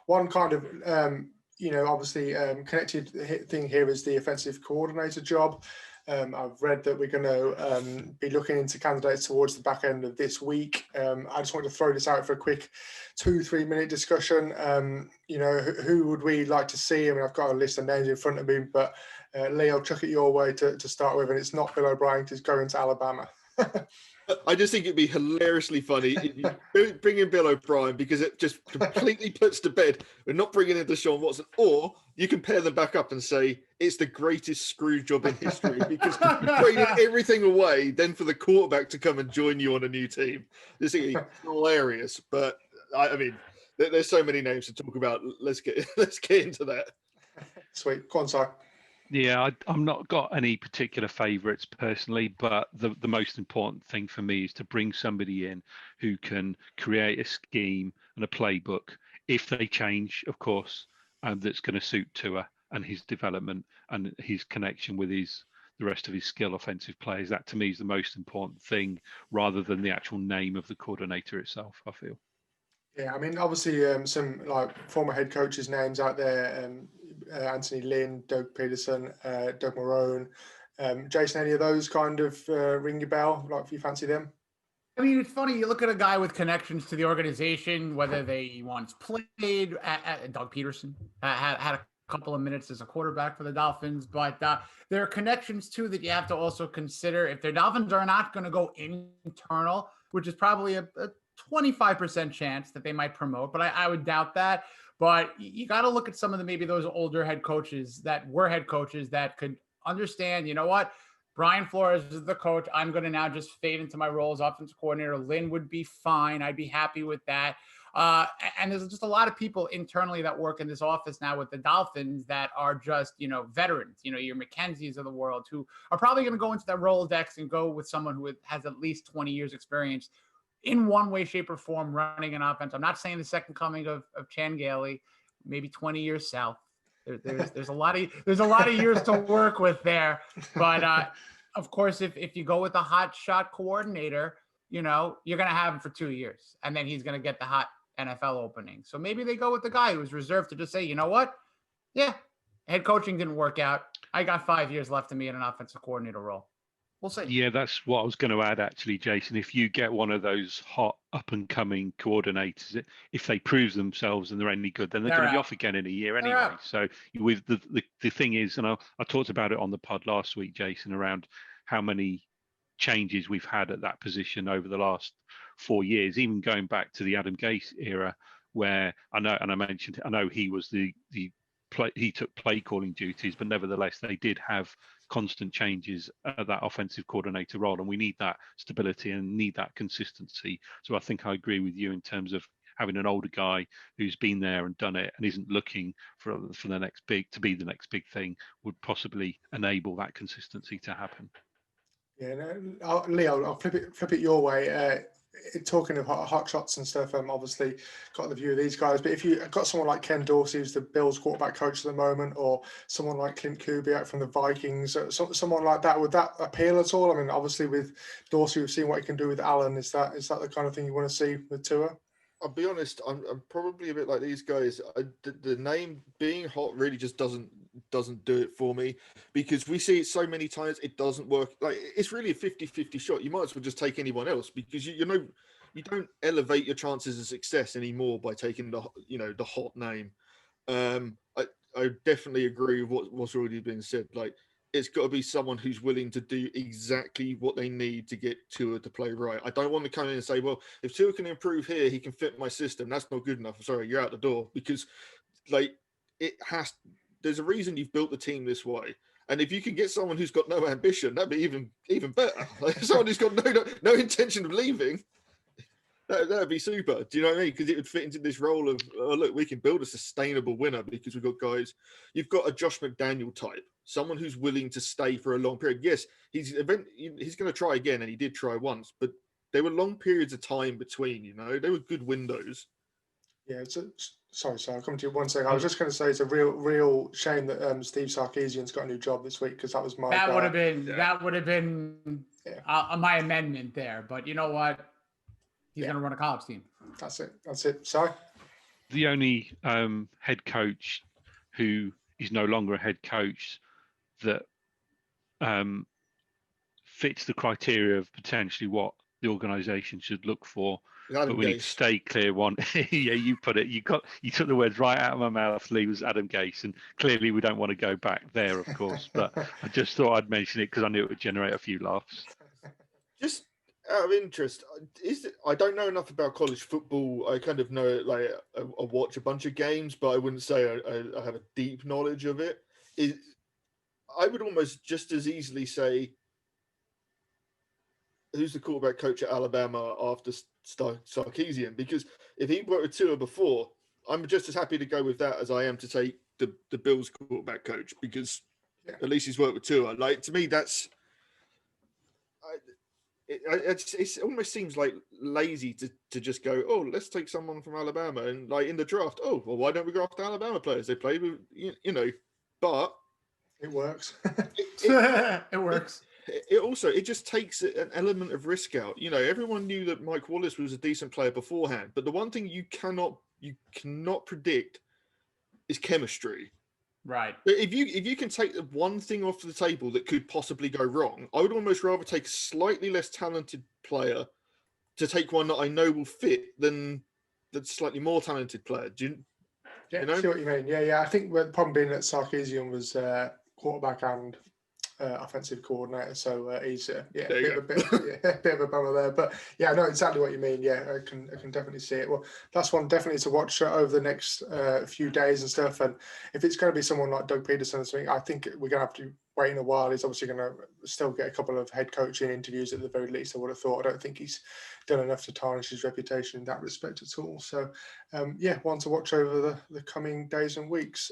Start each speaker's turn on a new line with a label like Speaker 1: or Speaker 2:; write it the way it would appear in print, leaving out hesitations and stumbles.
Speaker 1: one kind of, obviously connected thing here is the offensive coordinator job. I've read that we're going to be looking into candidates towards the back end of this week. I just wanted to throw this out for a quick 2-3 minute discussion. Who would we like to see? I mean, I've got a list of names in front of me, but Lee, I'll chuck it your way to start with, and it's not Bill O'Brien, it's going to Alabama.
Speaker 2: I just think it'd be hilariously funny if you bring in Bill O'Brien, because it just completely puts to bed we're not bringing in Deshaun Watson, or you can pair them back up and say it's the greatest screw job in history because you're trading everything away then for the quarterback to come and join you on a new team. This is hilarious, but I mean, there's so many names to talk about. Let's get into that.
Speaker 1: Sweet, go on, Si.
Speaker 3: Yeah, I'm not got any particular favourites personally, but the most important thing for me is to bring somebody in who can create a scheme and a playbook, if they change, of course, that's going to suit Tua and his development and his connection with the rest of his skill offensive players. That to me is the most important thing, rather than the actual name of the coordinator itself, I feel. Yeah,
Speaker 1: I mean, obviously, some like former head coaches' names out there: Anthony Lynn, Doug Peterson, Doug Marrone. Jason, any of those kind of ring your bell? Like, if you fancy them?
Speaker 4: I mean, it's funny. You look at a guy with connections to the organization, whether they once played at Doug Peterson, had a couple of minutes as a quarterback for the Dolphins, but there are connections too that you have to also consider. If the Dolphins are not going to go internal, which is probably a 25% chance that they might promote, but I would doubt that. But you got to look at some of maybe those older head coaches that were head coaches that could understand, you know what, Brian Flores is the coach. I'm going to now just fade into my role as offensive coordinator. Lynn would be fine. I'd be happy with that. And there's just a lot of people internally that work in this office now with the Dolphins that are just, veterans, your McKenzies of the world, who are probably going to go into that Rolodex and go with someone who has at least 20 years experience in one way, shape, or form running an offense. I'm not saying the second coming of Chan Gailey, maybe 20 years south. There's a lot of years to work with there. But of course, if you go with a hot shot coordinator, you're going to have him for 2 years, and then he's going to get the hot NFL opening. So maybe they go with the guy who was reserved to just say, you know what? Yeah, head coaching didn't work out. I got 5 years left of me in an offensive coordinator role. We'll see.
Speaker 3: Yeah, that's what I was going to add, actually, Jason. If you get one of those hot up-and-coming coordinators, if they prove themselves and they're any good, then they're going to be off again in a year anyway. So with the thing is, and I talked about it on the pod last week, Jason, around how many changes we've had at that position over the last 4 years, even going back to the Adam Gase era, where I know he was he took play calling duties, but nevertheless they did have constant changes at that offensive coordinator role, and we need that stability and need that consistency. So I think I agree with you in terms of having an older guy who's been there and done it and isn't looking for the next big thing would possibly enable that consistency to happen.
Speaker 1: Yeah, no, Leo, I'll flip it your way. Talking of hot shots and stuff, obviously got the view of these guys. But if you got someone like Ken Dorsey, who's the Bills quarterback coach at the moment, or someone like Clint Kubiak from the Vikings, someone like that, would that appeal at all? I mean, obviously with Dorsey, we've seen what he can do with Allen. Is that the kind of thing you want to see with Tua?
Speaker 2: I'll be honest, I'm probably a bit like these guys. The name being hot really just doesn't do it for me, because we see it so many times it doesn't work. Like, it's really a 50-50 shot. You might as well just take anyone else, because you don't elevate your chances of success anymore by taking the hot name. I definitely agree with what's already been said. Like, it's got to be someone who's willing to do exactly what they need to get Tua to play right. I don't want to come in and say, well, if Tua can improve here, he can fit my system. That's not good enough. I'm sorry, you're out the door, because there's a reason you've built the team this way. And if you can get someone who's got no ambition, that'd be even better. Like, someone who's got no intention of leaving, that'd be super. Do you know what I mean? Because it would fit into this role of, oh, look, we can build a sustainable winner because we've got guys. You've got a Josh McDaniel type, someone who's willing to stay for a long period. Yes, he's going to try again, and he did try once, but there were long periods of time between. There were good windows.
Speaker 1: Yeah, sorry, I'll come to you 1 second. I was just going to say it's a real shame that Steve Sarkisian's got a new job this week, because that was my
Speaker 4: that would have been my amendment there. But you know what? He's going to run a college team.
Speaker 1: That's it. Sorry.
Speaker 3: the only head coach who is no longer a head coach that fits the criteria of potentially what the organisation should look for. But we need to stay clear. One, yeah, you put it. You took the words right out of my mouth. Lee, was Adam Gase, and clearly we don't want to go back there, of course. But I just thought I'd mention it because I knew it would generate a few laughs.
Speaker 2: Just out of interest, I don't know enough about college football. I kind of know it, like I watch a bunch of games, but I wouldn't say I have a deep knowledge of it. I would almost just as easily say, who's the quarterback coach at Alabama after Sarkisian? Because if he worked with Tua before, I'm just as happy to go with that as I am to take the Bills quarterback coach, because at least he's worked with Tua. Like, to me, that's it almost seems like lazy to just go, oh, let's take someone from Alabama, and like in the draft, oh, well, why don't we go after Alabama players? They play with, but
Speaker 1: it works.
Speaker 4: It works.
Speaker 2: It just takes an element of risk out. Everyone knew that Mike Wallace was a decent player beforehand, but the one thing you cannot predict is chemistry.
Speaker 4: Right.
Speaker 2: But if you can take the one thing off the table that could possibly go wrong, I would almost rather take a slightly less talented player to take one that I know will fit than the slightly more talented player. Do you know?
Speaker 1: See what you mean. Yeah. I think the problem being that Sarkisian was quarterback and offensive coordinator, so he's a bit of a bummer there. But yeah, I know exactly what you mean. Yeah, I can definitely see it. Well, that's one definitely to watch over the next few days and stuff. And if it's going to be someone like Doug Peterson or something, I think we're going to have to wait in a while. He's obviously going to still get a couple of head coaching interviews at the very least, I would have thought. I don't think he's done enough to tarnish his reputation in that respect at all. So one to watch over the coming days and weeks.